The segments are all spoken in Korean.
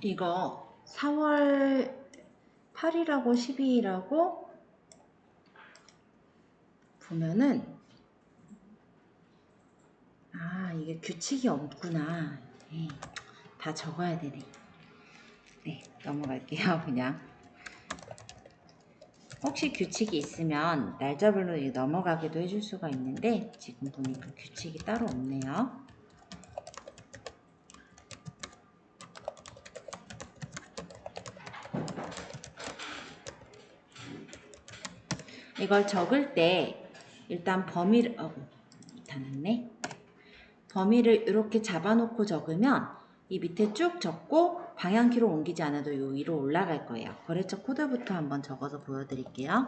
이거 4월 8일하고 12일하고 보면은 이게 규칙이 없구나. 다 적어야 되네. 네, 넘어갈게요. 그냥 혹시 규칙이 있으면 날짜별로 넘어가기도 해줄 수가 있는데 지금 보니까 규칙이 따로 없네요. 이걸 적을 때 일단 범위를 닫았네. 범위를 이렇게 잡아놓고 적으면 이 밑에 쭉 적고 방향키로 옮기지 않아도 요 위로 올라갈 거예요. 거래처 코드부터 한번 적어서 보여드릴게요.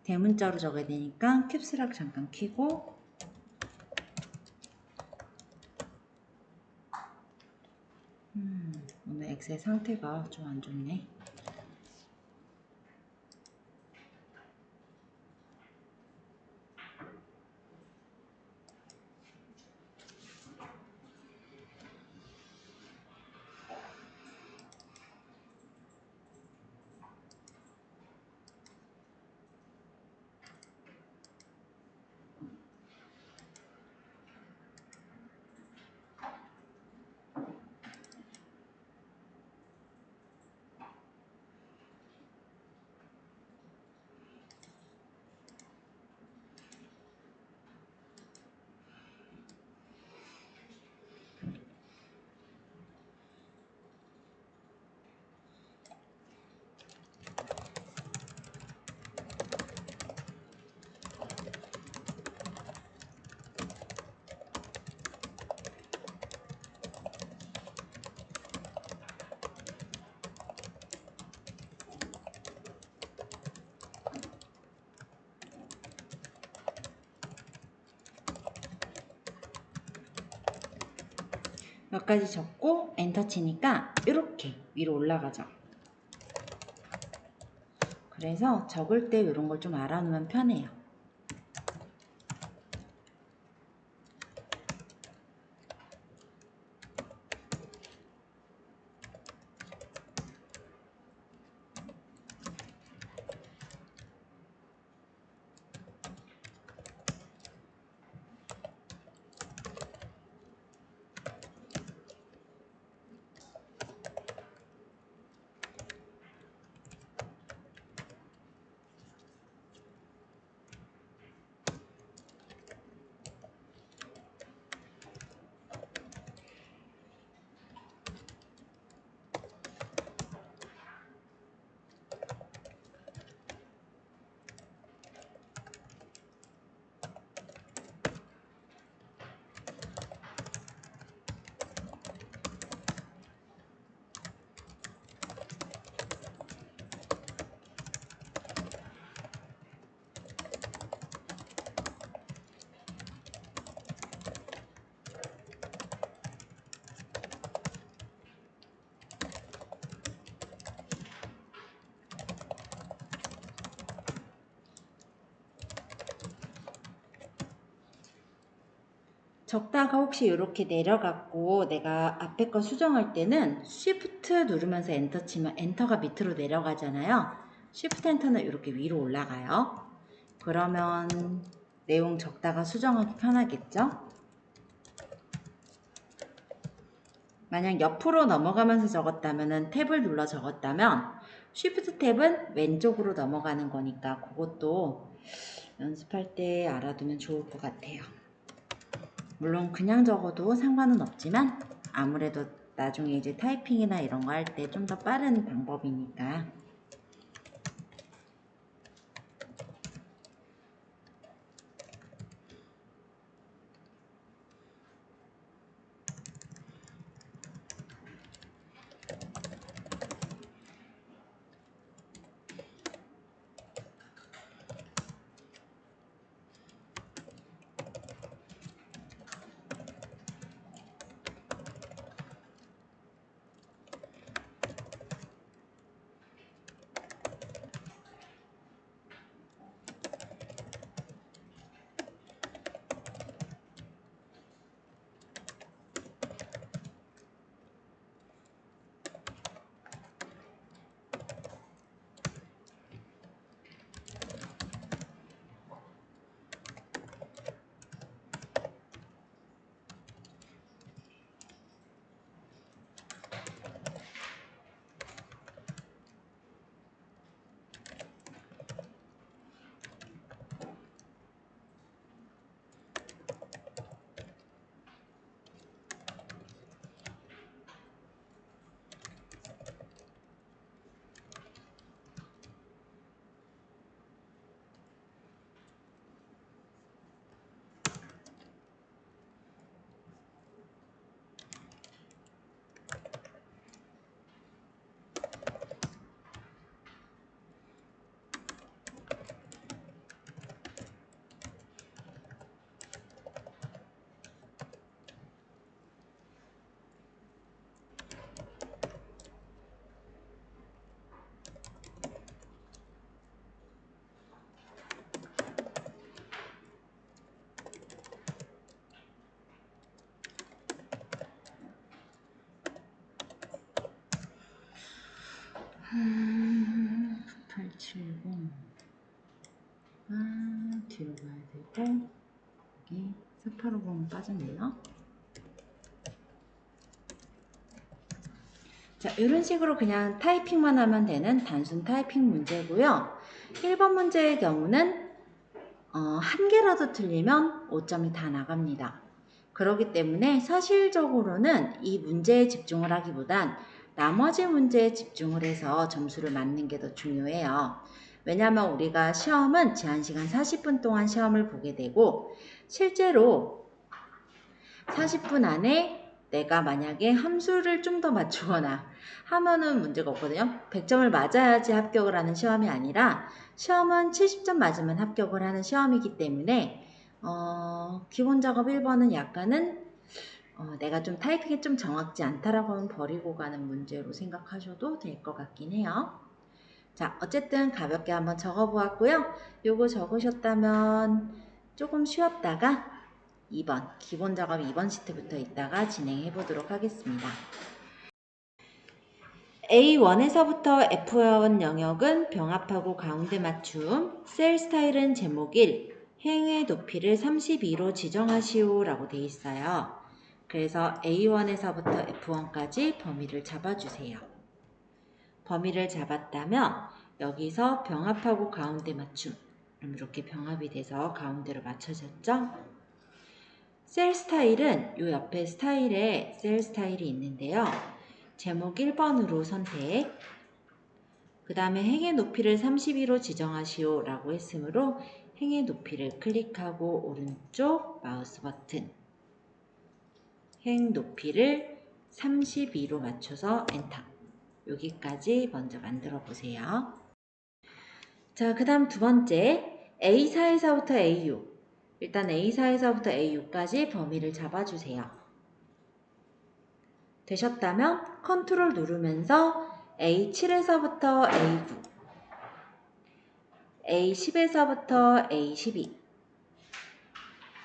대문자로 적어야 되니까 캡스락 잠깐 켜고 오늘 엑셀 상태가 좀 안 좋네. 몇 가지 적고 엔터 치니까 이렇게 위로 올라가죠. 그래서 적을 때 이런 걸 좀 알아놓으면 편해요. 적다가 혹시 이렇게 내려갔고 내가 앞에 거 수정할 때는 Shift 누르면서 엔터 치면 엔터가 밑으로 내려가잖아요. Shift 엔터는 이렇게 위로 올라가요. 그러면 내용 적다가 수정하기 편하겠죠? 만약 옆으로 넘어가면서 적었다면 탭을 눌러 적었다면 Shift 탭은 왼쪽으로 넘어가는 거니까 그것도 연습할 때 알아두면 좋을 것 같아요. 물론 그냥 적어도 상관은 없지만 아무래도 나중에 이제 타이핑이나 이런 거 할 때 좀 더 빠른 방법이니까. 되고, 여기 세파로 보면 빠졌네요. 자, 이런 식으로 그냥 타이핑만 하면 되는 단순 타이핑 문제고요. 1번 문제의 경우는 한 개라도 틀리면 5점이 다 나갑니다. 그렇기 때문에 사실적으로는 이 문제에 집중을 하기보단 나머지 문제에 집중을 해서 점수를 맞는 게 더 중요해요. 왜냐하면 우리가 시험은 제한시간 40분 동안 시험을 보게 되고 실제로 40분 안에 내가 만약에 함수를 좀 더 맞추거나 하면은 문제가 없거든요. 100점을 맞아야지 합격을 하는 시험이 아니라 시험은 70점 맞으면 합격을 하는 시험이기 때문에 기본 작업 1번은 약간은 내가 좀 타이핑이 좀 정확지 않다라고 하면 버리고 가는 문제로 생각하셔도 될 것 같긴 해요. 자, 어쨌든 가볍게 한번 적어보았고요. 요거 적으셨다면 조금 쉬었다가 2번, 기본 작업 2번 시트부터 이따가 진행해 보도록 하겠습니다. A1에서부터 F1 영역은 병합하고 가운데 맞춤, 셀 스타일은 제목 1, 행의 높이를 32로 지정하시오 라고 되어 있어요. 그래서 A1에서부터 F1까지 범위를 잡아주세요. 범위를 잡았다면 여기서 병합하고 가운데 맞춤, 그럼 이렇게 병합이 돼서 가운데로 맞춰졌죠? 셀 스타일은 이 옆에 스타일에 셀 스타일이 있는데요. 제목 1번으로 선택, 그 다음에 행의 높이를 32로 지정하시오 라고 했으므로 행의 높이를 클릭하고 오른쪽 마우스 버튼 행 높이를 32로 맞춰서 엔터. 여기까지 먼저 만들어 보세요. 자, 그 다음 두 번째 A4에서부터 A6, 일단 A4에서부터 A6까지 범위를 잡아주세요. 되셨다면 컨트롤 누르면서 A7에서부터 A9, A10에서부터 A12,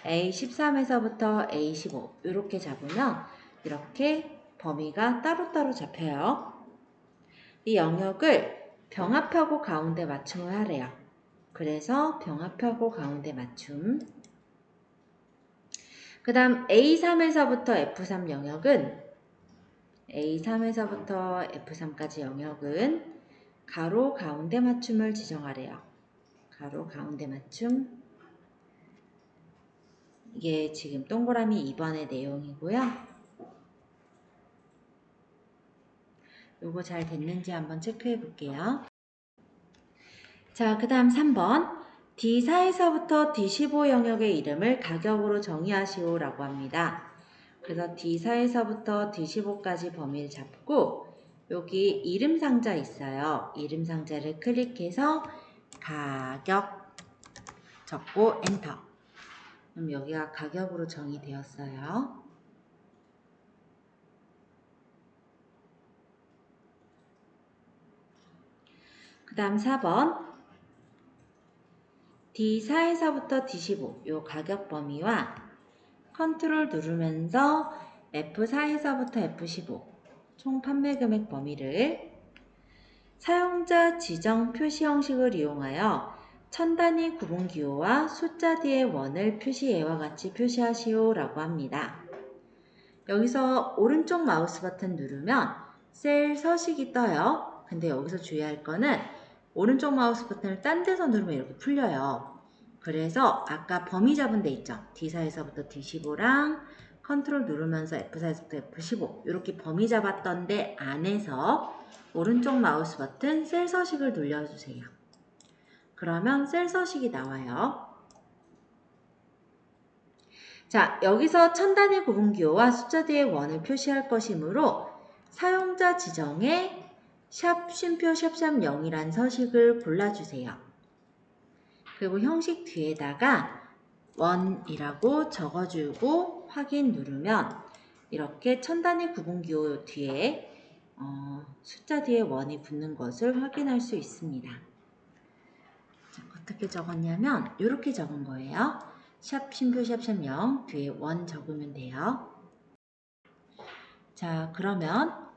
A13에서부터 A15 이렇게 잡으면 이렇게 범위가 따로따로 잡혀요. 이 영역을 병합하고 가운데 맞춤을 하래요. 그래서 병합하고 가운데 맞춤. 그 다음 A3에서부터 F3 영역은 A3에서부터 F3까지 영역은 가로 가운데 맞춤을 지정하래요. 가로 가운데 맞춤. 이게 지금 동그라미 2번의 내용이고요. 요거 잘 됐는지 한번 체크해 볼게요. 자, 그 다음 3번. D4에서부터 D15 영역의 이름을 가격으로 정의하시오 라고 합니다. 그래서 D4에서부터 D15까지 범위를 잡고 여기 이름 상자 있어요. 이름 상자를 클릭해서 가격 적고 엔터. 그럼 여기가 가격으로 정의되었어요. 그 다음 4번. D4에서부터 D15 요 가격 범위와 컨트롤 누르면서 F4에서부터 F15 총 판매 금액 범위를 사용자 지정 표시 형식을 이용하여 천 단위 구분 기호와 숫자 뒤에 원을 표시예와 같이 표시하시오 라고 합니다. 여기서 오른쪽 마우스 버튼 누르면 셀 서식이 떠요. 근데 여기서 주의할 거는 오른쪽 마우스 버튼을 딴 데서 누르면 이렇게 풀려요. 그래서 아까 범위 잡은 데 있죠. D4에서부터 D15랑 컨트롤 누르면서 F4에서부터 F15 이렇게 범위 잡았던 데 안에서 오른쪽 마우스 버튼 셀 서식을 눌러주세요. 그러면 셀 서식이 나와요. 자, 여기서 천 단위 구분 기호와 숫자 뒤에 원을 표시할 것이므로 사용자 지정에 샵 쉼표 샵샵 0이란 서식을 골라주세요. 그리고 형식 뒤에다가 원이라고 적어주고 확인 누르면 이렇게 천 단위 구분 기호 뒤에 숫자 뒤에 원이 붙는 것을 확인할 수 있습니다. 자, 어떻게 적었냐면 이렇게 적은 거예요. 샵 쉼표 샵샵 0 뒤에 원 적으면 돼요. 자, 그러면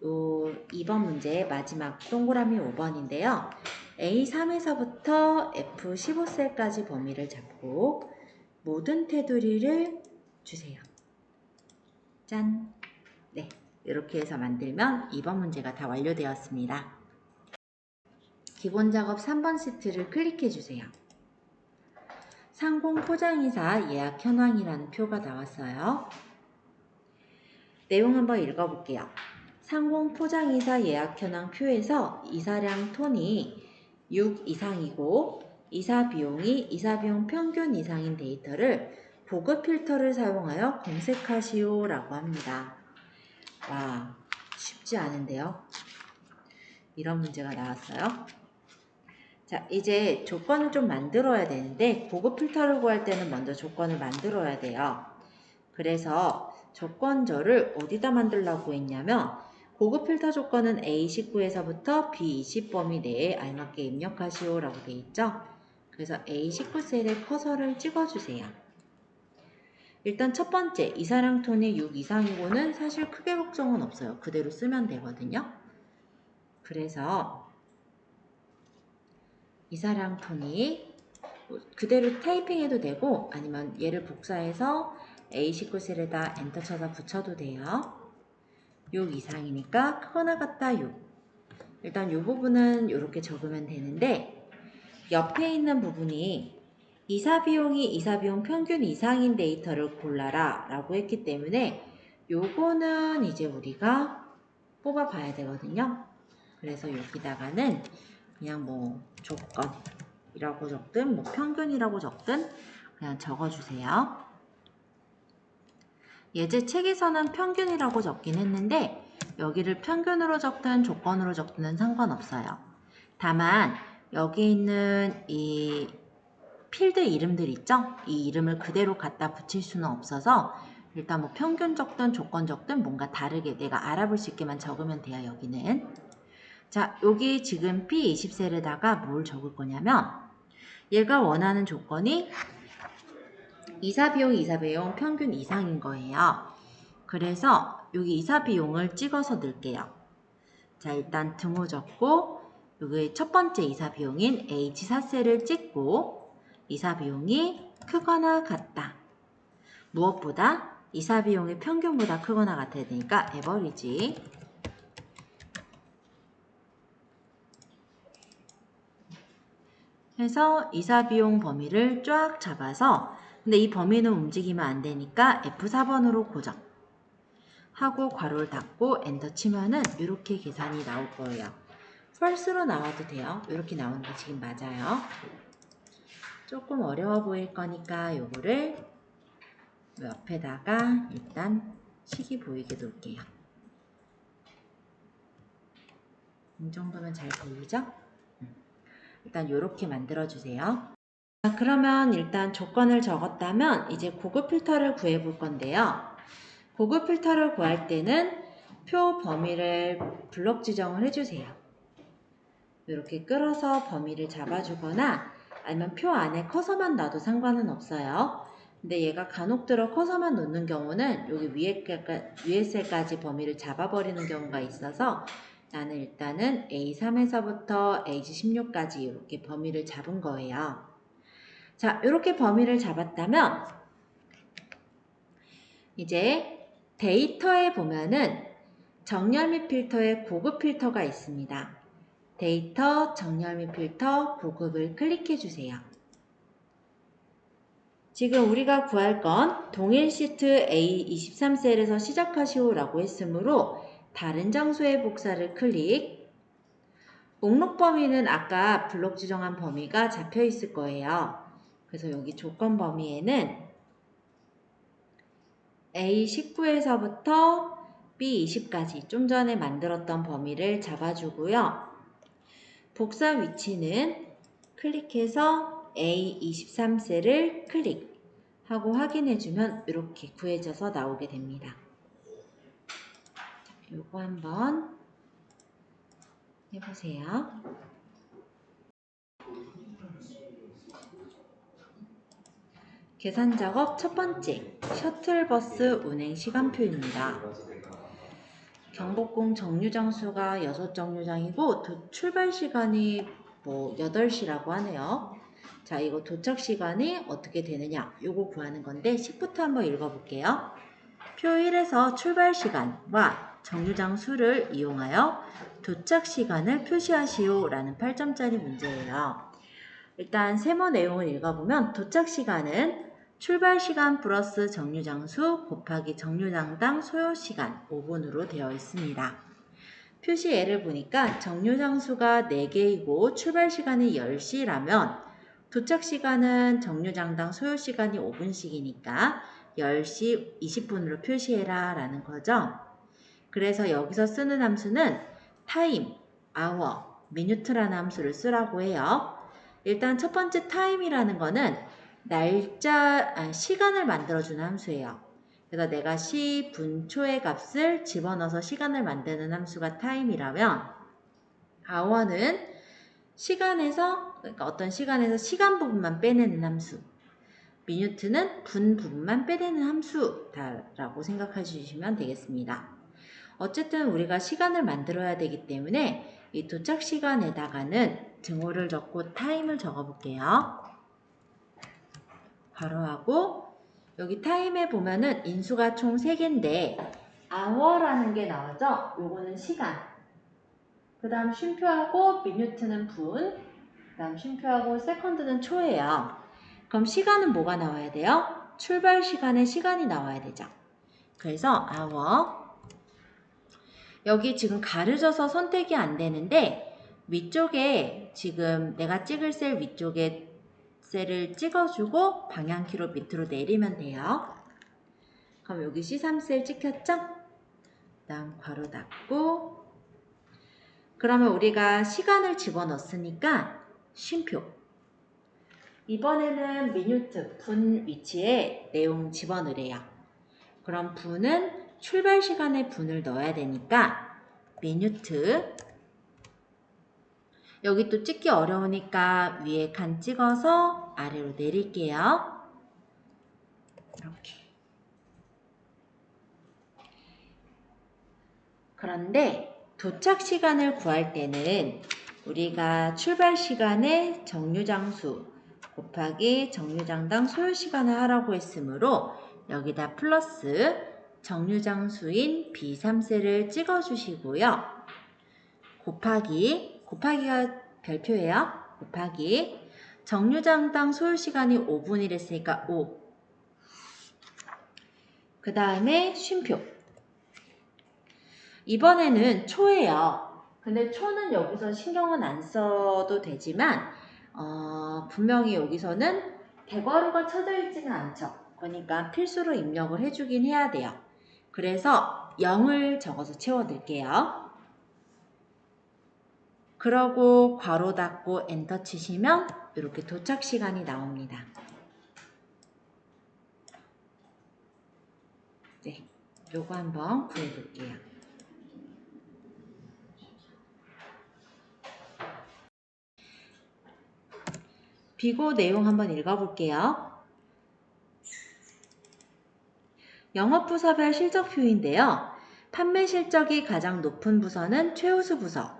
2번 문제 마지막 동그라미 5번인데요. A3에서부터 F15셀까지 범위를 잡고 모든 테두리를 주세요. 짠! 네, 이렇게 해서 만들면 2번 문제가 다 완료되었습니다. 기본 작업 3번 시트를 클릭해 주세요. 상공 포장이사 예약 현황이라는 표가 나왔어요. 내용 한번 읽어볼게요. 상공 포장이사 예약 현황 표에서 이사량 톤이 6 이상이고 이사 비용 평균 이상인 데이터를 보급 필터를 사용하여 검색하시오 라고 합니다. 와, 쉽지 않은데요. 이런 문제가 나왔어요. 자, 이제 조건을 좀 만들어야 되는데 보급 필터를 구할 때는 먼저 조건을 만들어야 돼요. 그래서 조건절을 어디다 만들려고 했냐면 고급 필터 조건은 A19에서부터 B20 범위 내에 알맞게 입력하시오 라고 되어 있죠. 그래서 A19 셀에 커서를 찍어주세요. 일단 첫 번째 이사량 톤이 6 이상이고는 사실 크게 걱정은 없어요. 그대로 쓰면 되거든요. 그래서 이사량 톤이 그대로 타이핑해도 되고 아니면 얘를 복사해서 A19 셀에다 엔터 쳐서 붙여도 돼요. 6 이상이니까 크거나 같다 6. 일단 이 부분은 이렇게 적으면 되는데 옆에 있는 부분이 이사비용 평균 이상인 데이터를 골라라 라고 했기 때문에 요거는 이제 우리가 뽑아 봐야 되거든요. 그래서 여기다가는 그냥 뭐 조건이라고 적든 뭐 평균이라고 적든 그냥 적어주세요. 예제 책에서는 평균이라고 적긴 했는데 여기를 평균으로 적든 조건으로 적든 상관없어요. 다만 여기 있는 이 필드 이름들 있죠? 이 이름을 그대로 갖다 붙일 수는 없어서 일단 뭐 평균 적든 조건 적든 뭔가 다르게 내가 알아볼 수 있게만 적으면 돼요. 여기는. 자, 여기 지금 P20셀에다가 뭘 적을 거냐면 얘가 원하는 조건이 이사비용 평균 이상인 거예요. 그래서 여기 이사비용을 찍어서 넣을게요. 자, 일단 등호 적고 여기 첫 번째 이사비용인 H4셀을 찍고 이사비용이 크거나 같다. 무엇보다 이사비용이 평균보다 크거나 같아야 되니까 에버리지 해서 이사비용 범위를 쫙 잡아서 근데 이 범위는 움직이면 안 되니까 F4번으로 고정 하고 괄호를 닫고 엔터 치면은 이렇게 계산이 나올 거예요. 펄스로 나와도 돼요. 이렇게 나오는 게 지금 맞아요. 조금 어려워 보일 거니까 요거를 옆에다가 일단 식이 보이게 놓을게요. 이 정도면 잘 보이죠? 일단 이렇게 만들어 주세요. 자, 그러면 일단 조건을 적었다면 이제 고급 필터를 구해 볼 건데요. 고급 필터를 구할 때는 표 범위를 블록 지정을 해주세요. 이렇게 끌어서 범위를 잡아주거나 아니면 표 안에 커서만 놔도 상관은 없어요. 근데 얘가 간혹 들어 커서만 놓는 경우는 여기 위에 셀까지 범위를 잡아버리는 경우가 있어서 나는 일단은 A3에서부터 A16까지 이렇게 범위를 잡은 거예요. 자, 이렇게 범위를 잡았다면 이제 데이터에 보면은 정렬 및 필터에 고급 필터가 있습니다. 데이터, 정렬 및 필터, 고급을 클릭해 주세요. 지금 우리가 구할 건 동일 시트 A23셀에서 시작하시오 라고 했으므로 다른 장소의 복사를 클릭. 목록 범위는 아까 블록 지정한 범위가 잡혀 있을 거예요. 그래서 여기 조건 범위에는 A19에서부터 B20까지 좀 전에 만들었던 범위를 잡아주고요. 복사 위치는 클릭해서 A23셀을 클릭하고 확인해주면 이렇게 구해져서 나오게 됩니다. 요거 한번 해보세요. 계산 작업 첫 번째, 셔틀버스 운행 시간표입니다. 경복궁 정류장 수가 6정류장이고 출발 시간이 뭐 8시라고 하네요. 자, 이거 도착 시간이 어떻게 되느냐 요거 구하는 건데 10부터 한번 읽어볼게요. 표 1에서 출발 시간과 정류장 수를 이용하여 도착 시간을 표시하시오 라는 8점짜리 문제예요. 일단 세모 내용을 읽어보면 도착 시간은 출발 시간 플러스 정류장 수 곱하기 정류장당 소요 시간 5분으로 되어 있습니다. 표시 예를 보니까 정류장 수가 4개이고 출발 시간이 10시라면 도착 시간은 정류장당 소요 시간이 5분씩이니까 10시 20분으로 표시해라 라는 거죠. 그래서 여기서 쓰는 함수는 time, hour, minute라는 함수를 쓰라고 해요. 일단 첫 번째 time이라는 거는 시간을 만들어주는 함수예요. 그래서 내가 시, 분, 초의 값을 집어넣어서 시간을 만드는 함수가 time이라면 hour는 그러니까 어떤 시간에서 시간 부분만 빼내는 함수, minute는 분 부분만 빼내는 함수다라고 생각해 주시면 되겠습니다. 어쨌든 우리가 시간을 만들어야 되기 때문에 이 도착 시간에다가는 등호를 적고 타임을 적어볼게요. 괄호하고 여기 타임에 보면은 인수가 총 3개인데 hour라는 게 나오죠? 요거는 시간. 그 다음 쉼표하고 미니트는 분. 그 다음 쉼표하고 세컨드는 초예요. 그럼 시간은 뭐가 나와야 돼요? 출발 시간에 시간이 나와야 되죠. 그래서 hour 여기 지금 가려져서 선택이 안 되는데 위쪽에 지금 내가 찍을 셀 위쪽에 셀을 찍어주고 방향키로 밑으로 내리면 돼요. 그럼 여기 C3셀 찍혔죠? 그 다음 괄호 닫고 그러면 우리가 시간을 집어넣었으니까 쉼표 이번에는 미니트 분 위치에 내용 집어넣으래요. 그럼 분은 출발 시간에 분을 넣어야 되니까 미니트 여기 또 찍기 어려우니까 위에 칸 찍어서 아래로 내릴게요. 이렇게. 그런데 도착 시간을 구할 때는 우리가 출발 시간에 정류장 수 곱하기 정류장당 소요 시간을 하라고 했으므로 여기다 플러스 정류장 수인 B3셀을 찍어주시고요. 곱하기가 별표예요. 곱하기 정류장당 소요 시간이 5분이랬으니까 5. 그 다음에 쉼표. 이번에는 초예요. 근데 초는 여기서 신경은 안 써도 되지만 분명히 여기서는 대괄호가 쳐져 있지는 않죠. 그러니까 필수로 입력을 해주긴 해야 돼요. 그래서 0을 적어서 채워둘게요. 그러고 괄호 닫고 엔터 치시면 이렇게 도착 시간이 나옵니다. 네, 요거 한번 구해볼게요. 비고 내용 한번 읽어볼게요. 영업부서별 실적표인데요. 판매 실적이 가장 높은 부서는 최우수 부서,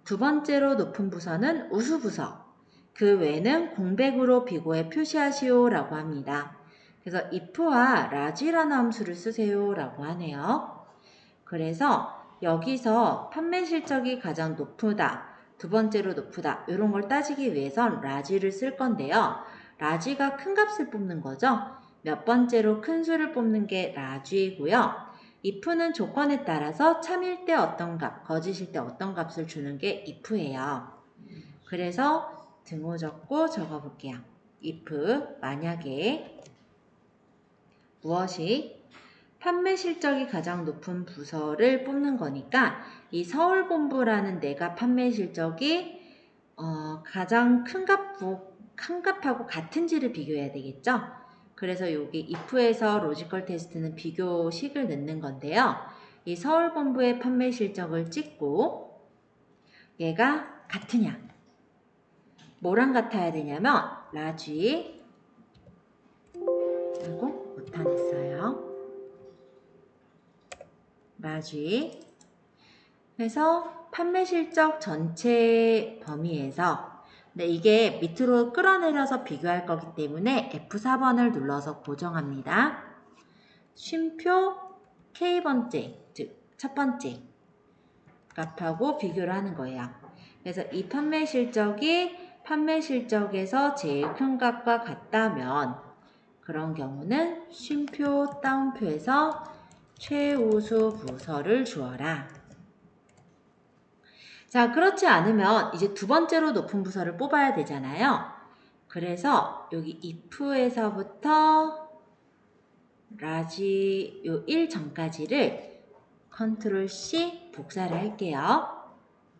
두 번째로 높은 부서는 우수 부서, 그 외는 공백으로 비고에 표시하시오 라고 합니다. 그래서 if와 large라는 함수를 쓰세요 라고 하네요. 그래서 여기서 판매 실적이 가장 높다, 두 번째로 높다 이런 걸 따지기 위해선 large를 쓸 건데요. large가 큰 값을 뽑는 거죠. 몇 번째로 큰 수를 뽑는 게 large이고요. if는 조건에 따라서 참일 때 어떤 값, 거짓일 때 어떤 값을 주는 게 if예요. 그래서 등호 적고 적어볼게요. if 만약에 무엇이 판매 실적이 가장 높은 부서를 뽑는 거니까 이 서울본부라는 내가 판매 실적이 가장 큰 값하고 같은지를 비교해야 되겠죠. 그래서 여기 if에서 로지컬 테스트는 비교식을 넣는 건데요. 이 서울본부의 판매 실적을 찍고 얘가 같으냐 뭐랑 같아야 되냐면 large 그리고 못하겠어요. large 그래서 판매 실적 전체 범위에서 네, 이게 밑으로 끌어내려서 비교할 거기 때문에 F4번을 눌러서 고정합니다. 쉼표 K번째, 즉 첫 번째 값하고 비교를 하는 거예요. 그래서 이 판매 실적이 판매 실적에서 제일 큰 값과 같다면 그런 경우는 쉼표 다운표에서 최우수 부서를 주어라. 자, 그렇지 않으면 이제 두 번째로 높은 부서를 뽑아야 되잖아요. 그래서 여기 if에서부터 라지 요 1 전까지를 컨트롤 C 복사를 할게요.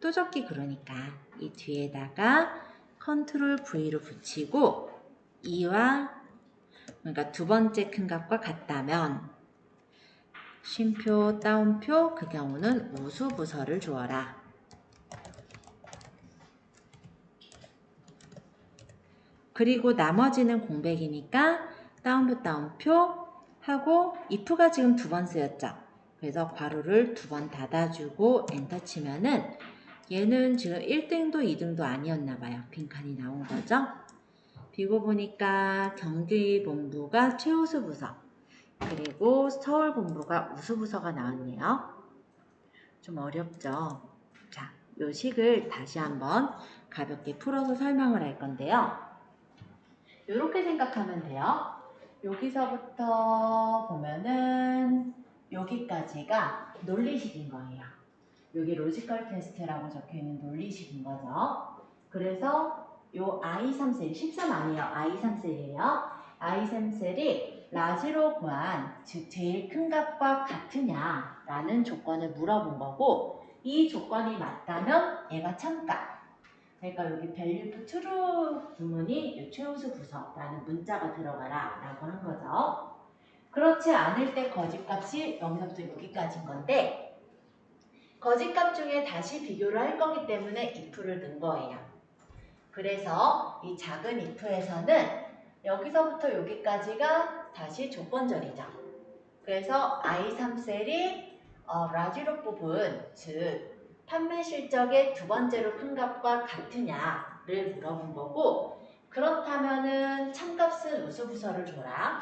또 적기 그러니까 이 뒤에다가 컨트롤 V로 붙이고 2와 그러니까 두 번째 큰 값과 같다면 쉼표 다운표 그 경우는 우수 부서를 주어라. 그리고 나머지는 공백이니까 다운표 하고 if가 지금 두 번 쓰였죠. 그래서 괄호를 두 번 닫아주고 엔터 치면은 얘는 지금 1등도 2등도 아니었나 봐요. 빈칸이 나온 거죠. 비고 보니까 경기본부가 최우수 부서 그리고 서울본부가 우수 부서가 나왔네요. 좀 어렵죠. 자, 요 식을 다시 한번 가볍게 풀어서 설명을 할 건데요. 이렇게 생각하면 돼요. 여기서부터 보면은 여기까지가 논리식인 거예요. 여기 로지컬 테스트라고 적혀있는 논리식인 거죠. 그래서 요 I3셀, 13 아니에요. I3셀이에요. I3셀이 라지로 구한, 즉 제일 큰 값과 같으냐라는 조건을 물어본 거고 이 조건이 맞다면 얘가 참값. 그러니까 여기 밸류 true 부문이 최우수 부서라는 문자가 들어가라 라고 한 거죠. 그렇지 않을 때 거짓값이 여기서부터 여기까지인 건데 거짓값 중에 다시 비교를 할 거기 때문에 if를 넣은 거예요. 그래서 이 작은 if에서는 여기서부터 여기까지가 다시 조건절이죠. 그래서 I3셀이 라지로 부분, 즉 판매 실적의 두 번째로 큰 값과 같으냐를 물어본 거고 그렇다면은 참값은 우수 부서를 줘라.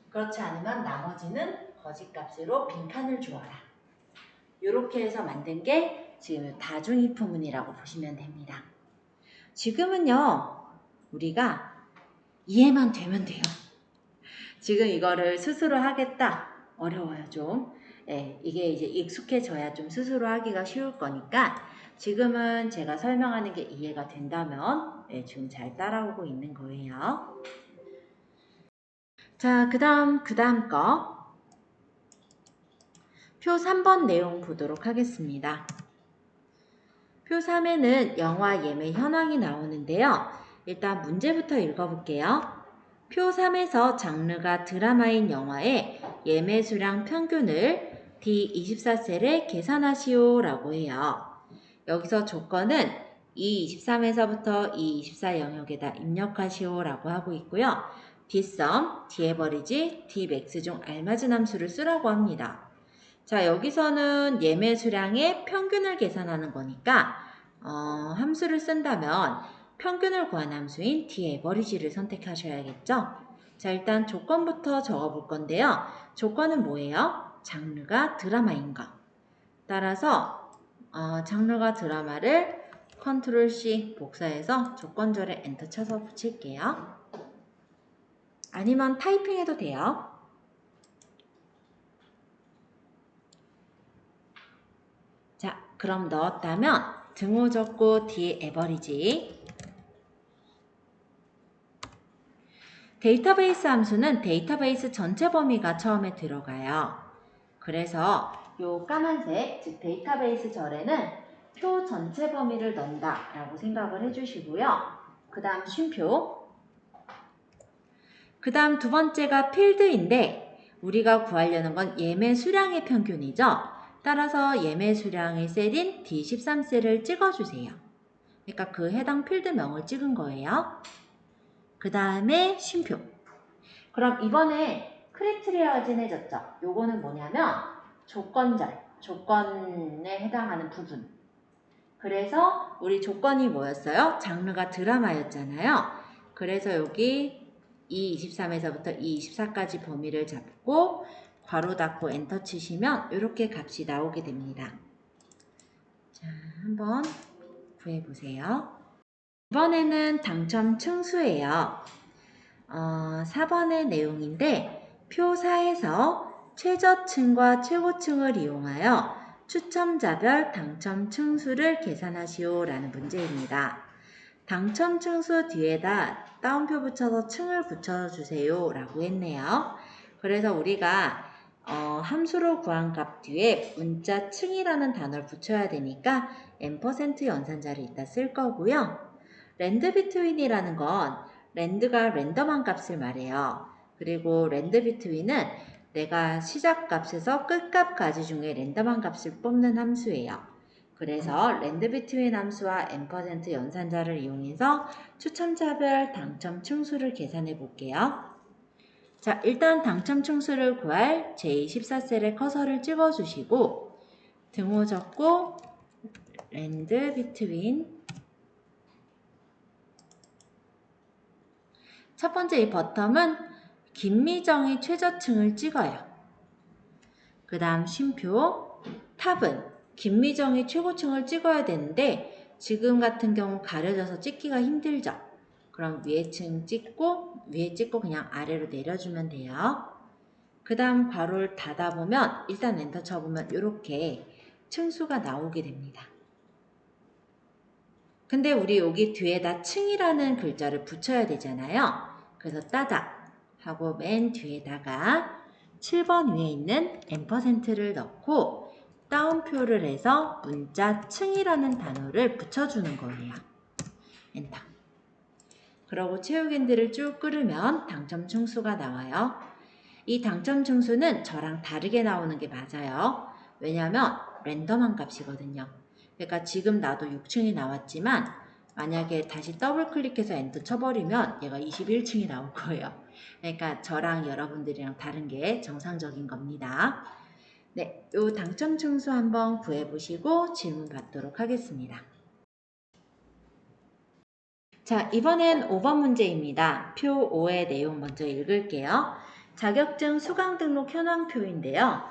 그렇지 않으면 나머지는 거짓값으로 빈칸을 주어라. 이렇게 해서 만든 게 지금 다중이프문이라고 보시면 됩니다. 지금은요 우리가 이해만 되면 돼요. 지금 이거를 스스로 하겠다 어려워요 좀. 네, 이게 이제 익숙해져야 좀 스스로 하기가 쉬울 거니까 지금은 제가 설명하는 게 이해가 된다면 네, 지금 잘 따라오고 있는 거예요. 자, 그 다음 거 표 3번 내용 보도록 하겠습니다. 표 3에는 영화 예매 현황이 나오는데요. 일단 문제부터 읽어볼게요. 표 3에서 장르가 드라마인 영화의 예매 수량 평균을 D24셀에 계산하시오 라고 해요. 여기서 조건은 E23에서부터 E24 영역에다 입력하시오 라고 하고 있고요. D썸, D에버리지, D맥스 중 알맞은 함수를 쓰라고 합니다. 자, 여기서는 예매 수량의 평균을 계산하는 거니까 함수를 쓴다면 평균을 구한 함수인 D에버리지를 선택하셔야겠죠? 자, 일단 조건부터 적어볼 건데요. 조건은 뭐예요? 장르가 드라마인 거. 따라서 장르가 드라마를 컨트롤 C 복사해서 조건절에 엔터 쳐서 붙일게요. 아니면 타이핑해도 돼요. 자, 그럼 넣었다면 등호 적고 D 에버리지. 데이터베이스 함수는 데이터베이스 전체 범위가 처음에 들어가요. 그래서 요 까만색, 즉 데이터베이스 절에는 표 전체 범위를 넣는다 라고 생각을 해주시고요. 그 다음 쉼표. 그 다음 두 번째가 필드인데 우리가 구하려는 건 예매 수량의 평균이죠. 따라서 예매 수량의 셀인 D13셀을 찍어주세요. 그러니까 그 해당 필드명을 찍은 거예요. 그 다음에 쉼표. 그럼 이번에 크리테리아가 진해졌죠. 요거는 뭐냐면 조건절, 조건에 해당하는 부분. 그래서 우리 조건이 뭐였어요? 장르가 드라마였잖아요. 그래서 여기 E23에서부터 E24까지 범위를 잡고 괄호 닫고 엔터 치시면 이렇게 값이 나오게 됩니다. 자, 한번 구해보세요. 이번에는 당첨 층수예요. 4번의 내용인데 표 4에서 최저층과 최고층을 이용하여 추첨자별 당첨 층수를 계산하시오 라는 문제입니다. 당첨 층수 뒤에다 따옴표 붙여서 층을 붙여주세요 라고 했네요. 그래서 우리가 함수로 구한 값 뒤에 문자 층이라는 단어를 붙여야 되니까 %% 연산자를 이따 쓸 거고요. 랜드 비트윈이라는 건 랜드가 랜덤한 값을 말해요. 그리고 랜드 비트윈은 내가 시작 값에서 끝값 가지 중에 랜덤한 값을 뽑는 함수예요. 그래서 랜드 비트윈 함수와 %% 연산자를 이용해서 추첨자별 당첨 층수를 계산해 볼게요. 자, 일단 당첨 층수를 구할 제14셀에 커서를 찍어주시고 등호 적고 랜드 비트윈 첫 번째 이 버텀은 김미정의 최저층을 찍어요. 그 다음 쉼표 탑은 김미정의 최고층을 찍어야 되는데 지금 같은 경우 가려져서 찍기가 힘들죠. 그럼 위에 층 찍고 위에 찍고 그냥 아래로 내려주면 돼요. 그 다음 괄호를 닫아보면 일단 엔터 쳐보면 이렇게 층수가 나오게 됩니다. 근데 우리 여기 뒤에다 층이라는 글자를 붙여야 되잖아요. 그래서 따닥 하고 맨 뒤에다가 7번 위에 있는 %를 넣고 따옴표를 해서 문자 층이라는 단어를 붙여주는 거예요. 엔터. 그러고 채우기들을 쭉 끌으면 당첨 층수가 나와요. 이 당첨 층수는 저랑 다르게 나오는 게 맞아요. 왜냐하면 랜덤한 값이거든요. 그러니까 지금 나도 6층이 나왔지만 만약에 다시 더블 클릭해서 엔터 쳐버리면 얘가 21층이 나올 거예요. 그러니까 저랑 여러분들이랑 다른 게 정상적인 겁니다. 네, 이 당첨 층수 한번 구해보시고 질문 받도록 하겠습니다. 자, 이번엔 5번 문제입니다. 표 5의 내용 먼저 읽을게요. 자격증 수강 등록 현황표인데요.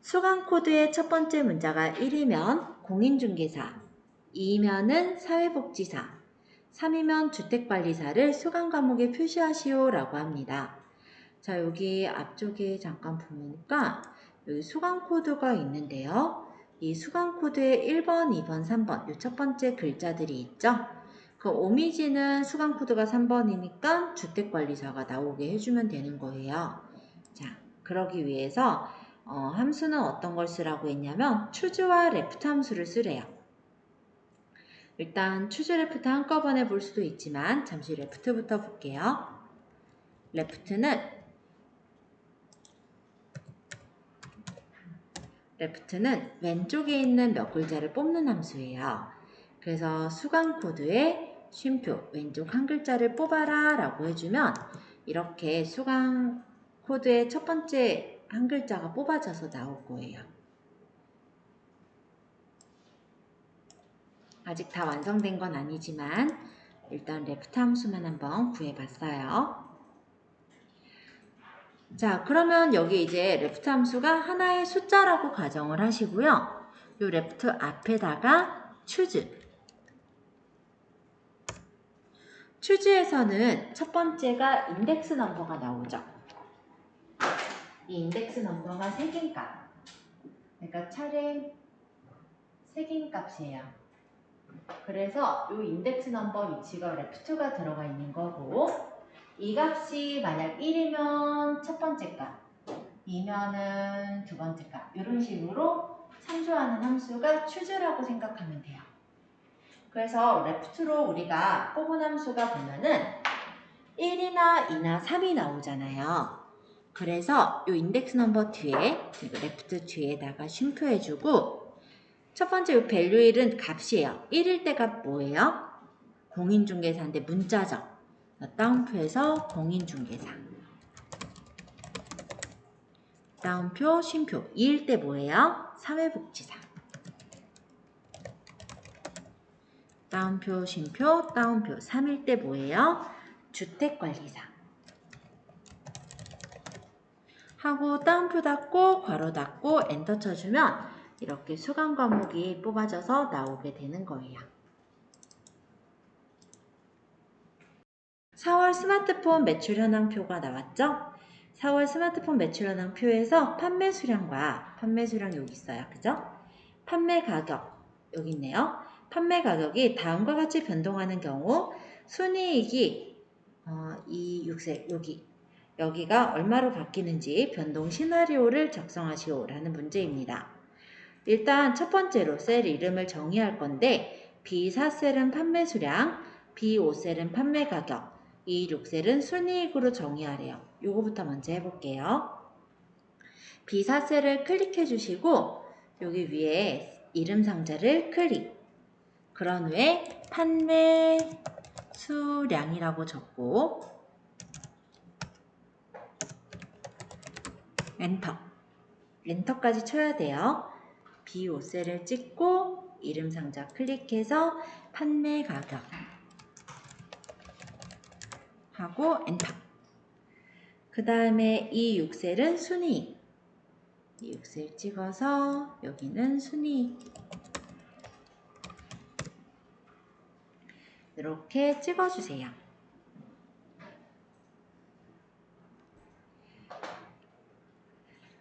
수강 코드의 첫 번째 문자가 1이면 공인중개사, 2면은 사회복지사, 3이면 주택관리사를 수강 과목에 표시하시오 라고 합니다. 자, 여기 앞쪽에 잠깐 보니까 여기 수강 코드가 있는데요. 이 수강 코드에 1번, 2번, 3번 이 첫 번째 글자들이 있죠. 그 오미지는 수강 코드가 3번이니까 주택관리사가 나오게 해주면 되는 거예요. 자, 그러기 위해서 함수는 어떤 걸 쓰라고 했냐면 추즈와 레프트 함수를 쓰래요. 일단 추즈 레프트 한꺼번에 볼 수도 있지만 잠시 레프트부터 볼게요. 레프트는 왼쪽에 있는 몇 글자를 뽑는 함수예요. 그래서 수강 코드에 쉼표 왼쪽 한 글자를 뽑아라 라고 해주면 이렇게 수강 코드의 첫 번째 한 글자가 뽑아져서 나올 거예요. 아직 다 완성된 건 아니지만 일단 레프트 함수만 한번 구해봤어요. 자, 그러면 여기 이제 레프트 함수가 하나의 숫자라고 가정을 하시고요. 이 레프트 앞에다가 추즈에서는 첫 번째가 인덱스 넘버가 나오죠. 이 인덱스 넘버가 색인값. 그러니까 차례 색인 값이에요. 그래서 이 인덱스 넘버 위치가 레프트가 들어가 있는 거고 이 값이 만약 1이면 첫 번째 값, 2면은 두 번째 값 이런 식으로 참조하는 함수가 추즈라고 생각하면 돼요. 그래서 레프트로 우리가 뽑은 함수가 보면은 1이나 2나 3이 나오잖아요. 그래서 이 인덱스 넘버 뒤에, 레프트 뒤에다가 쉼표해주고 첫 번째 이 밸류 1은 값이에요. 1일 때가 뭐예요? 공인중개사인데 문자죠. 다운표에서 공인중개사. 다운표, 쉼표. 2일 때 뭐예요? 사회복지사. 따옴표, 쉼표, 따옴표. 3일 때 뭐예요? 주택관리사. 하고 따옴표 닫고 괄호 닫고 엔터 쳐주면 이렇게 수강 과목이 뽑아져서 나오게 되는 거예요. 4월 스마트폰 매출 현황표가 나왔죠? 4월 스마트폰 매출 현황표에서 판매 수량과 판매 수량 여기 있어요. 그죠? 판매 가격 여기 있네요. 판매 가격이 다음과 같이 변동하는 경우 순이익이 이 6세 여기가 얼마로 바뀌는지 변동 시나리오를 작성하시오 라는 문제입니다. 일단 첫 번째로 셀 이름을 정의할 건데 B4셀은 판매 수량, B5셀은 판매 가격, E6셀은 순이익으로 정의하래요. 요거부터 먼저 해볼게요. B4셀을 클릭해 주시고 여기 위에 이름 상자를 클릭. 그런 후에 판매 수량이라고 적고 엔터까지 쳐야 돼요. B5셀을 찍고 이름 상자 클릭해서 판매 가격 하고 엔터. 그 다음에 이 6셀은 순이익. 이 6셀 찍어서 여기는 순이익. 이렇게 찍어주세요.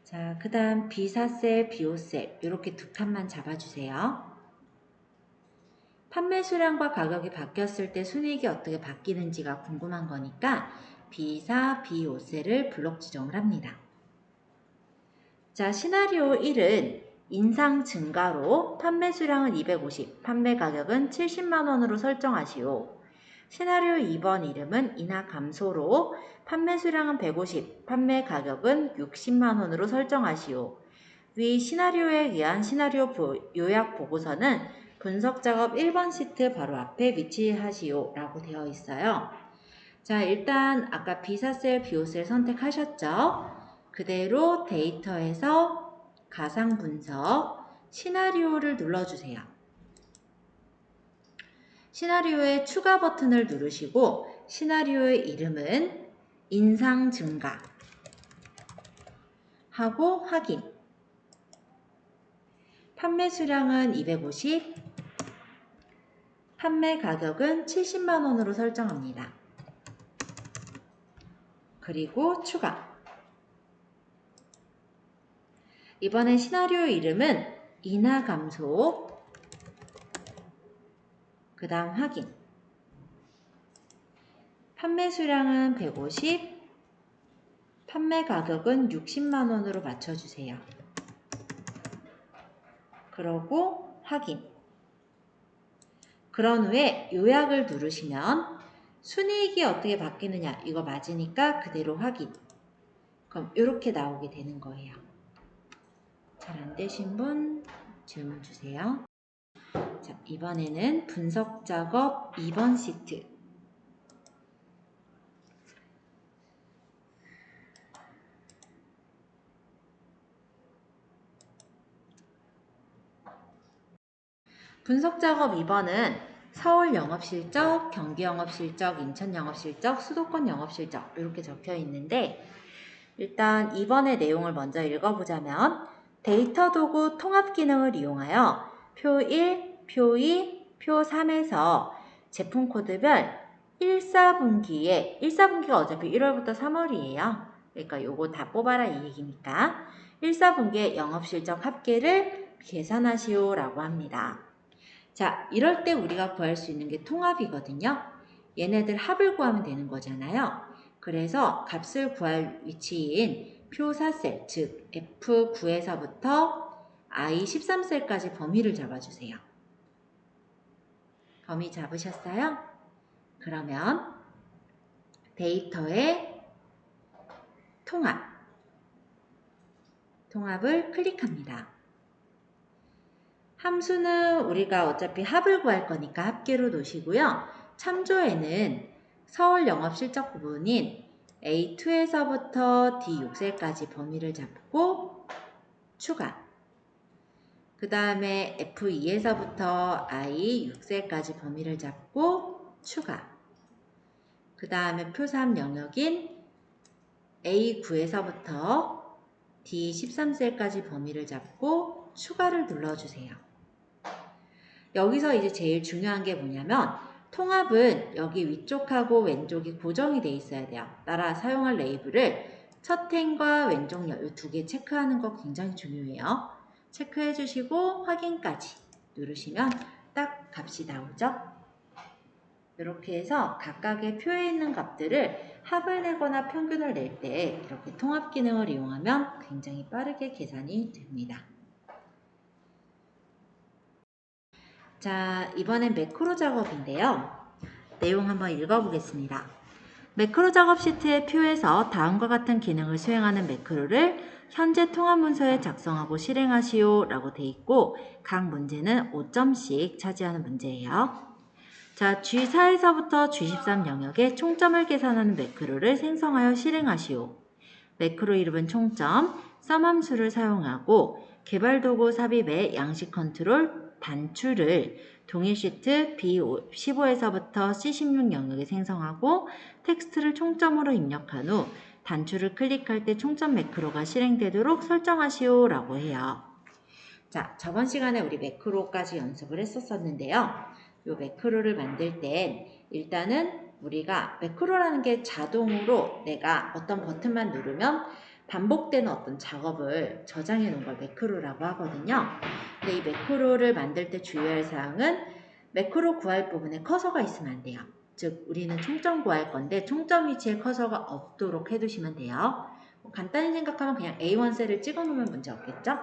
자, 그 다음 B4셀, B5셀 이렇게 두 칸만 잡아주세요. 판매 수량과 가격이 바뀌었을 때 순이익이 어떻게 바뀌는지가 궁금한 거니까 B4, B5셀을 블록 지정을 합니다. 자, 시나리오 1은 인상 증가로 판매 수량은 250, 판매 가격은 70만원으로 설정하시오. 시나리오 2번 이름은 인하 감소로 판매 수량은 150, 판매 가격은 60만원으로 설정하시오. 위 시나리오에 의한 시나리오 요약 보고서는 분석 작업 1번 시트 바로 앞에 위치하시오 라고 되어 있어요. 자, 일단 아까 B4셀, B5셀 선택하셨죠? 그대로 데이터에서 가상 분석 시나리오를 눌러주세요. 시나리오의 추가 버튼을 누르시고 시나리오의 이름은 인상 증가 하고 확인. 판매 수량은 250, 판매 가격은 70만원으로 설정합니다. 그리고 추가. 이번에 시나리오 이름은 인하 감소, 그 다음 확인. 판매 수량은 150, 판매 가격은 60만원으로 맞춰주세요. 그러고 확인. 그런 후에 요약을 누르시면 순이익이 어떻게 바뀌느냐 이거 맞으니까 그대로 확인. 그럼 이렇게 나오게 되는 거예요. 잘 안되신 분 질문 주세요. 자, 이번에는 분석 작업 2번 시트. 분석 작업 2번은 서울 영업실적, 경기 영업실적, 인천 영업실적, 수도권 영업실적 이렇게 적혀 있는데 일단 2번의 내용을 먼저 읽어보자면 데이터 도구 통합 기능을 이용하여 표 1, 표 2, 표 3에서 제품 코드별 1사분기가 어차피 1월부터 3월이에요. 그러니까 요거 다 뽑아라 이 얘기니까 1사분기의 영업실적 합계를 계산하시오 라고 합니다. 자, 이럴 때 우리가 구할 수 있는 게 통합이거든요. 얘네들 합을 구하면 되는 거잖아요. 그래서 값을 구할 위치인 표 4셀, 즉 F9에서부터 I13셀까지 범위를 잡아주세요. 범위 잡으셨어요? 그러면 데이터의 통합을 클릭합니다. 함수는 우리가 어차피 합을 구할 거니까 합계로 놓으시고요. 참조에는 서울 영업실적 부분인 A2에서부터 D6셀까지 범위를 잡고 추가. 그 다음에 F2에서부터 I 6셀까지 범위를 잡고 추가. 그 다음에 표3 영역인 A9에서부터 D13셀까지 범위를 잡고 추가를 눌러주세요. 여기서 이제 제일 중요한 게 뭐냐면 통합은 여기 위쪽하고 왼쪽이 고정이 돼 있어야 돼요. 따라 사용할 레이블을 첫 행과 왼쪽 이 두 개 체크하는 거 굉장히 중요해요. 체크해 주시고 확인까지 누르시면 딱 값이 나오죠. 이렇게 해서 각각의 표에 있는 값들을 합을 내거나 평균을 낼 때 이렇게 통합 기능을 이용하면 굉장히 빠르게 계산이 됩니다. 자, 이번엔 매크로 작업인데요. 내용 한번 읽어보겠습니다. 매크로 작업 시트의 표에서 다음과 같은 기능을 수행하는 매크로를 현재 통합 문서에 작성하고 실행하시오 라고 돼 있고 각 문제는 5점씩 차지하는 문제예요. 자, G4에서부터 G13 영역에 총점을 계산하는 매크로를 생성하여 실행하시오. 매크로 이름은 총점, 썸 함수를 사용하고 개발도구 삽입의 양식 컨트롤, 단추를 동일 시트 B15에서부터 C16 영역에 생성하고 텍스트를 총점으로 입력한 후 단추를 클릭할 때 총점 매크로가 실행되도록 설정하시오 라고 해요. 자, 저번 시간에 우리 매크로까지 연습을 했었는데요. 이 매크로를 만들 땐 일단은 우리가 매크로라는 게 자동으로 내가 어떤 버튼만 누르면 반복되는 어떤 작업을 저장해 놓은 걸 매크로라고 하거든요. 근데 이 매크로를 만들 때 주의할 사항은 매크로 구할 부분에 커서가 있으면 안 돼요. 즉 우리는 총점 구할 건데 총점 위치에 커서가 없도록 해두시면 돼요. 간단히 생각하면 그냥 A1 셀을 찍어 놓으면 문제 없겠죠?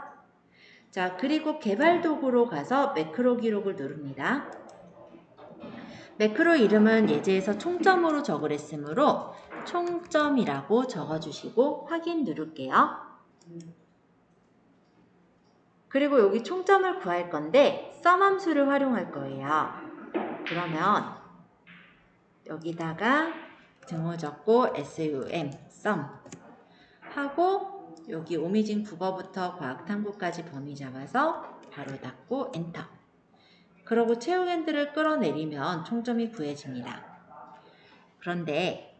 자, 그리고 개발 도구로 가서 매크로 기록을 누릅니다. 매크로 이름은 예제에서 총점으로 적으랬으므로 총점이라고 적어주시고 확인 누를게요. 그리고 여기 총점을 구할 건데 썸 함수를 활용할 거예요. 그러면 여기다가 등호 적고 SUM 썸 하고 여기 오미진 국어부터 과학탐구까지 범위 잡아서 바로 닫고 엔터. 그러고 채용 핸들을 끌어내리면 총점이 구해집니다. 그런데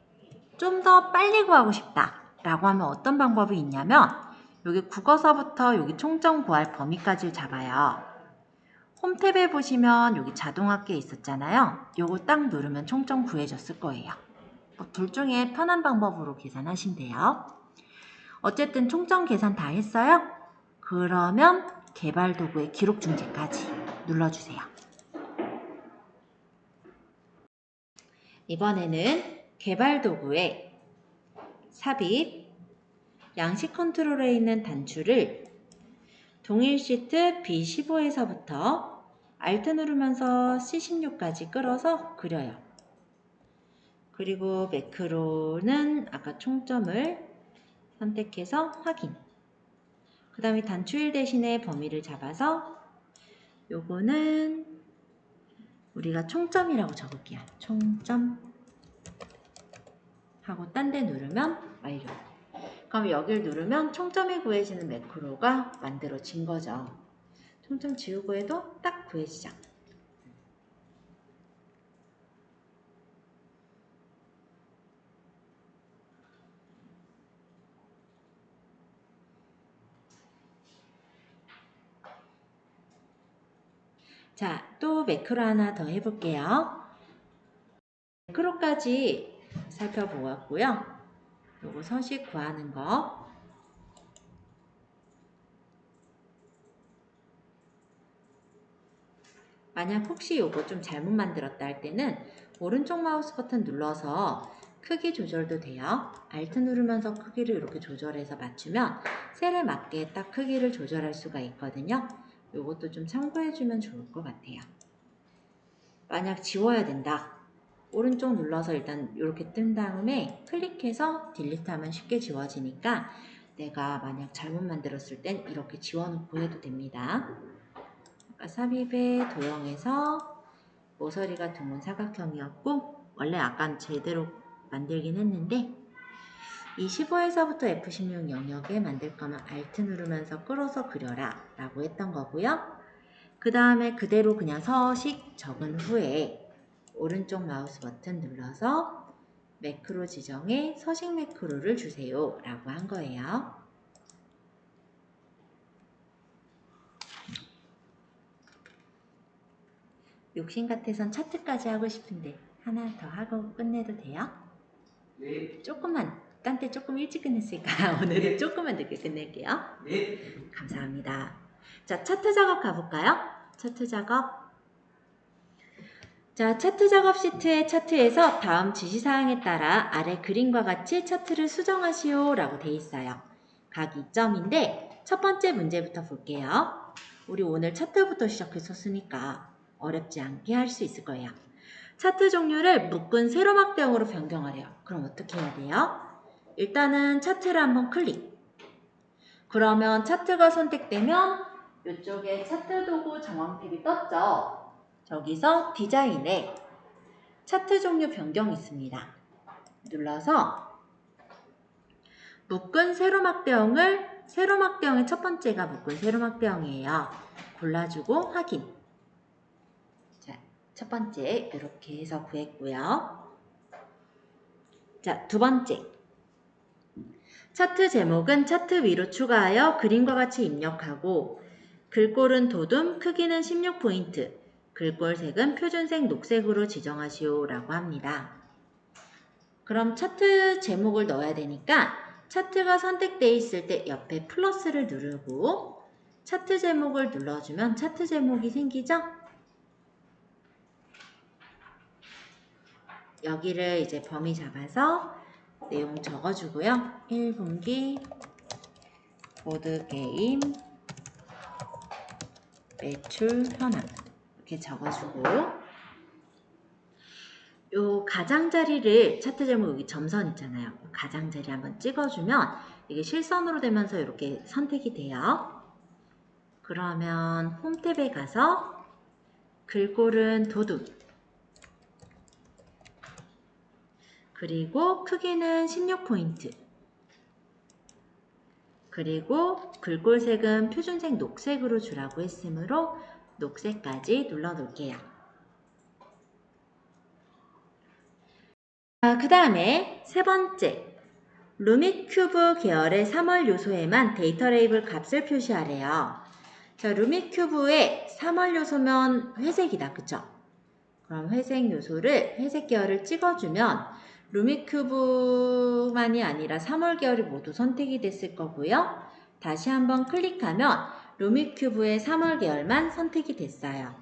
좀 더 빨리 구하고 싶다 라고 하면 어떤 방법이 있냐면 여기 국어서부터 여기 총점 구할 범위까지 잡아요. 홈 탭에 보시면 여기 자동합계 있었잖아요. 요거 딱 누르면 총점 구해졌을 거예요. 둘 중에 편한 방법으로 계산하시면 돼요. 어쨌든 총점 계산 다 했어요? 그러면 개발 도구의 기록 중지까지 눌러주세요. 이번에는 개발 도구의 삽입, 양식 컨트롤에 있는 단추를 동일 시트 B15에서부터 Alt 누르면서 C16까지 끌어서 그려요. 그리고 매크로는 아까 총점을 선택해서 확인. 그 다음에 단추 1 대신에 범위를 잡아서 요거는 우리가 총점이라고 적을게요. 총점 하고 딴 데 누르면 완료. 그럼 여기를 누르면 총점이 구해지는 매크로가 만들어진 거죠. 총점 지우고 해도 딱 구해지죠. 자, 또 매크로 하나 더 해볼게요. 매크로까지 살펴보았고요. 요거 서식 구하는 거. 만약 혹시 요거 좀 잘못 만들었다 할 때는 오른쪽 마우스 버튼 눌러서 크기 조절도 돼요. Alt 누르면서 크기를 이렇게 조절해서 맞추면 셀에 맞게 딱 크기를 조절할 수가 있거든요. 요것도 좀 참고해주면 좋을 것 같아요. 만약 지워야 된다. 오른쪽 눌러서 일단 이렇게 뜬 다음에 클릭해서 딜리트하면 쉽게 지워지니까 내가 만약 잘못 만들었을 땐 이렇게 지워놓고 해도 됩니다. 삽입의 도형에서 모서리가 드문 사각형이었고 원래 아까 제대로 만들긴 했는데 이 15에서부터 F16 영역에 만들 거면 Alt 누르면서 끌어서 그려라 라고 했던 거고요. 그 다음에 그대로 그냥 서식 적은 후에 오른쪽 마우스 버튼 눌러서 매크로 지정에 서식 매크로를 주세요 라고 한 거예요. 욕심 같아선 차트까지 하고 싶은데 하나 더 하고 끝내도 돼요? 네. 조금만, 딴 때 조금 일찍 끝냈으니까 오늘은 네. 조금만 늦게 끝낼게요. 네. 감사합니다. 자, 차트 작업 가볼까요? 차트 작업. 자, 차트 작업 시트의 차트에서 다음 지시사항에 따라 아래 그림과 같이 차트를 수정하시오 라고 돼 있어요. 각 2점인데 첫 번째 문제부터 볼게요. 우리 오늘 차트부터 시작했었으니까 어렵지 않게 할 수 있을 거예요. 차트 종류를 묶은 세로막대형으로 변경하래요. 그럼 어떻게 해야 돼요? 일단은 차트를 한번 클릭. 그러면 차트가 선택되면 이쪽에 차트 도구 정황 탭이 떴죠. 저기서 디자인에 차트 종류 변경 있습니다. 눌러서 묶은 세로막대형의 첫 번째가 묶은 세로막대형이에요. 골라주고 확인. 자, 첫 번째 이렇게 해서 구했고요. 자, 두 번째. 차트 제목은 차트 위로 추가하여 그림과 같이 입력하고 글꼴은 도둠, 크기는 16포인트, 글꼴 색은 표준색 녹색으로 지정하시오 라고 합니다. 그럼 차트 제목을 넣어야 되니까 차트가 선택되어 있을 때 옆에 플러스를 누르고 차트 제목을 눌러주면 차트 제목이 생기죠? 여기를 이제 범위 잡아서 내용 적어주고요. 1분기 보드게임 매출 현황 이렇게 적어주고 요 가장자리를 차트 제목 여기 점선 있잖아요. 가장자리 한번 찍어주면 이게 실선으로 되면서 이렇게 선택이 돼요. 그러면 홈 탭에 가서 글꼴은 도둠 그리고 크기는 16포인트 그리고 글꼴색은 표준색 녹색으로 주라고 했으므로 녹색까지 눌러 놓을게요. 그 다음에 세 번째 루미큐브 계열의 3월 요소에만 데이터 레이블 값을 표시하래요. 자, 루미큐브의 3월 요소면 회색이다. 그쵸? 그럼 회색 요소를 회색 계열을 찍어주면 루미큐브만이 아니라 3월 계열이 모두 선택이 됐을 거고요. 다시 한번 클릭하면 루미큐브의 3월 계열만 선택이 됐어요.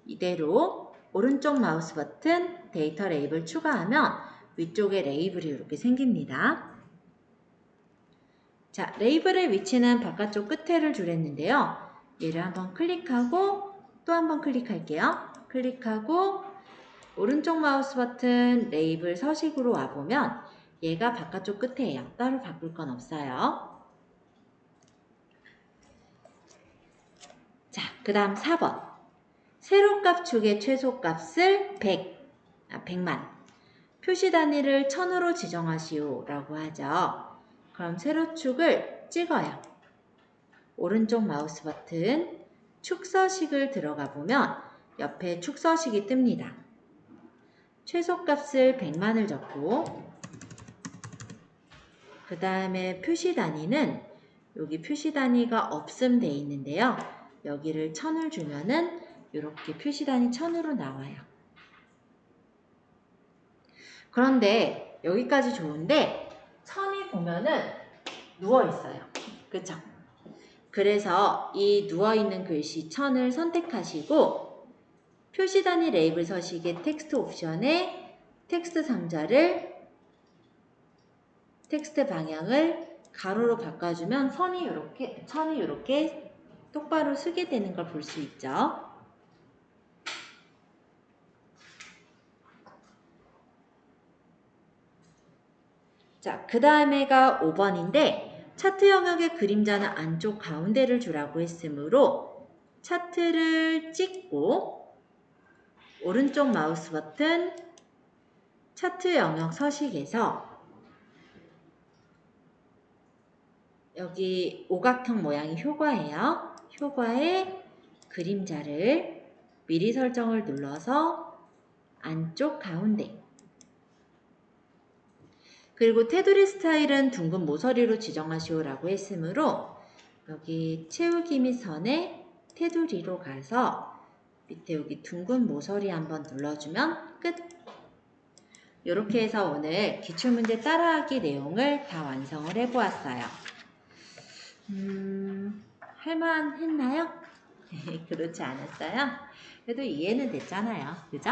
이대로 오른쪽 마우스 버튼 데이터 레이블 추가하면 위쪽에 레이블이 이렇게 생깁니다. 자, 레이블의 위치는 바깥쪽 끝에를 주랬는데요. 얘를 한번 클릭하고 또 한번 클릭할게요. 클릭하고 오른쪽 마우스 버튼 레이블 서식으로 와보면 얘가 바깥쪽 끝에예요. 따로 바꿀 건 없어요. 자, 그 다음 4번. 세로값 축의 최소값을 100만. 표시 단위를 1000으로 지정하시오 라고 하죠. 그럼 세로축을 찍어요. 오른쪽 마우스 버튼 축서식을 들어가 보면 옆에 축서식이 뜹니다. 최소값을 100만을 적고 그 다음에 표시 단위는 여기 표시 단위가 없음 돼 있는데요. 여기를 1000을 주면은 이렇게 표시 단위 1000으로 나와요. 그런데 여기까지 좋은데 1000이 보면은 누워 있어요. 그쵸? 그래서 이 누워있는 글씨 1000을 선택하시고 표시 단위 레이블 서식의 텍스트 옵션에 텍스트 상자를 텍스트 방향을 가로로 바꿔주면 천이 이렇게 똑바로 쓰게 되는 걸 볼 수 있죠. 자, 그 다음에가 5번인데 차트 영역의 그림자는 안쪽 가운데를 주라고 했으므로 차트를 찍고 오른쪽 마우스 버튼 차트 영역 서식에서 여기 오각형 모양이 효과예요. 효과의 그림자를 미리 설정을 눌러서 안쪽 가운데, 그리고 테두리 스타일은 둥근 모서리로 지정하시오라고 했으므로 여기 채우기 및 선에 테두리로 가서 밑에 여기 둥근 모서리 한번 눌러주면 끝! 이렇게 해서 오늘 기출문제 따라하기 내용을 다 완성을 해보았어요. 할만했나요? 그렇지 않았어요? 그래도 이해는 됐잖아요. 그죠?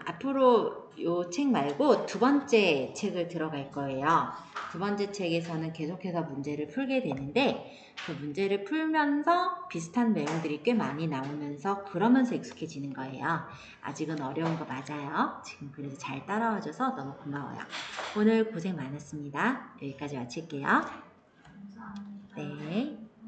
앞으로 요 책 말고 두 번째 책을 들어갈 거예요. 두 번째 책에서는 계속해서 문제를 풀게 되는데 그 문제를 풀면서 비슷한 내용들이 꽤 많이 나오면서 그러면서 익숙해지는 거예요. 아직은 어려운 거 맞아요. 지금 그래서 잘 따라와줘서 너무 고마워요. 오늘 고생 많았습니다. 여기까지 마칠게요. 네.